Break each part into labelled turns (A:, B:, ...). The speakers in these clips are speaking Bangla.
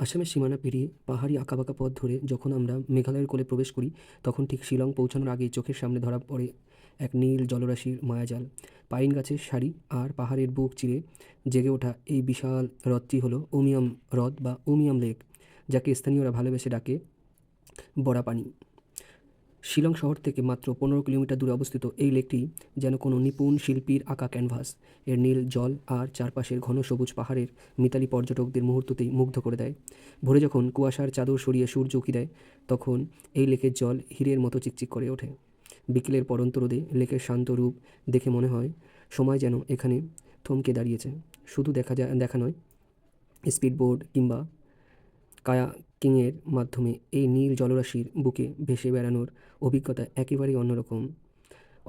A: আসামের সীমানা পেরিয়ে পাহাড়ি আঁকাবাঁকা পথ ধরে যখন আমরা মেঘালয়ের কোলে প্রবেশ করি, তখন ঠিক শিলং পৌঁছানোর আগেই চোখের সামনে ধরা পড়ে এক নীল জলরাশির মায়াজাল। পাইন গাছের সারি আর পাহাড়ের বুক চিরে জেগে ওঠা এই বিশাল হ্রদটি হলো উমিয়াম হ্রদ বা উমিয়াম লেক, যাকে স্থানীয়রা ভালোবেসে ডাকে বড়াপানি। শিলং শহর থেকে মাত্র 15 কিলোমিটার দূরে অবস্থিত এই লেকটি যেন কোনো নিপুণ শিল্পীর আঁকা ক্যানভাস। এর নীল জল আর চারপাশের ঘন সবুজ পাহাড়ের মিতালি পর্যটকদের মুহূর্ততেই মুগ্ধ করে দেয়। ভোরে যখন কুয়াশার চাদর সরিয়ে সূর্য উঁকি দেয়, তখন এই লেকের জল হীরের মতো চিকচিক করে ওঠে। বিকেলের পড়ন্ত রোদে লেকের শান্ত রূপ দেখে মনে হয় সময় যেন এখানে থমকে দাঁড়িয়েছে। শুধু দেখা নয়, স্পিডবোট কিংবা কায়াকিংয়ের মাধ্যমে এই নীল জলরাশির বুকে ভেসে বেড়ানোর অভিজ্ঞতা একেবারেই অন্যরকম।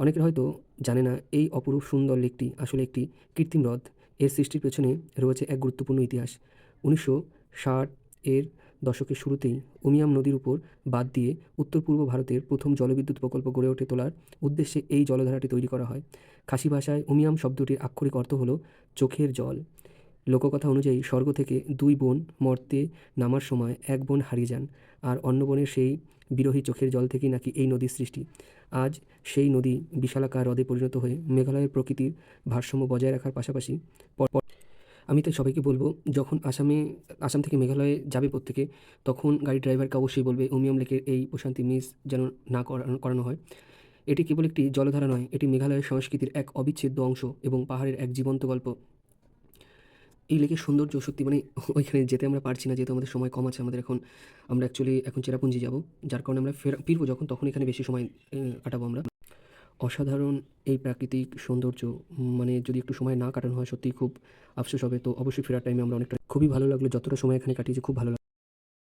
A: অনেকের হয়তো জানে না, এই অপরূপ সুন্দর লেকটি আসলে একটি কৃত্রিম হ্রদ। এর সৃষ্টির পেছনে রয়েছে এক গুরুত্বপূর্ণ ইতিহাস। 1960 এর দশকের শুরুতেই উমিয়াম নদীর উপর বাঁধ দিয়ে উত্তর পূর্ব ভারতের প্রথম জলবিদ্যুৎ প্রকল্প গড়ে তোলার উদ্দেশ্যে এই জলধারাটি তৈরি করা হয়। খাসি ভাষায় উমিয়াম শব্দটির আক্ষরিক অর্থ হলো চোখের জল। লোককথা অনুযায়ী স্বর্গ থেকে দুই বোন মর্ত্যে নামার সময় এক বোন হারিয়ে যান, আর অন্য বোনের সেই বিরহী চোখের জল থেকেই নাকি এই নদীর সৃষ্টি। আজ সেই নদী বিশালাকার হ্রদে পরিণত হয়ে মেঘালয়ের প্রকৃতির ভারসাম্য বজায় রাখার পাশাপাশি আমি তাই সবাইকে বলবো, যখন আসাম থেকে মেঘালয়ে যাবে প্রত্যেকে, তখন গাড়ি ড্রাইভারকে অবশ্যই বলবে উমিয়াম লেকের এই প্রশান্তি মিস যেন না করানো হয়। এটি কেবল একটি জলধারা নয়, এটি মেঘালয়ের সংস্কৃতির এক অবিচ্ছেদ্য অংশ এবং পাহাড়ের এক জীবন্ত গল্প। এই লেকের সৌন্দর্য সত্যি, মানে ওইখানে যেতে আমরা পারছি না, যেহেতু আমাদের সময় কম আছে। আমরা অ্যাকচুয়ালি এখন চেরাপুঞ্জি যাব, যার কারণে আমরা ফিরবো যখন, তখন এখানে বেশি সময় কাটাবো আমরা। অসাধারণ এই প্রাকৃতিক সৌন্দর্য, মানে যদি একটু সময় না কাটানো হয় সত্যিই খুব আফসোস হবে। তো অবশ্যই ফেরার টাইমে আমরা অনেকটা খুবই ভালো লাগলো, যতটা সময় এখানে কাটিয়েছি খুব ভালো লাগলো।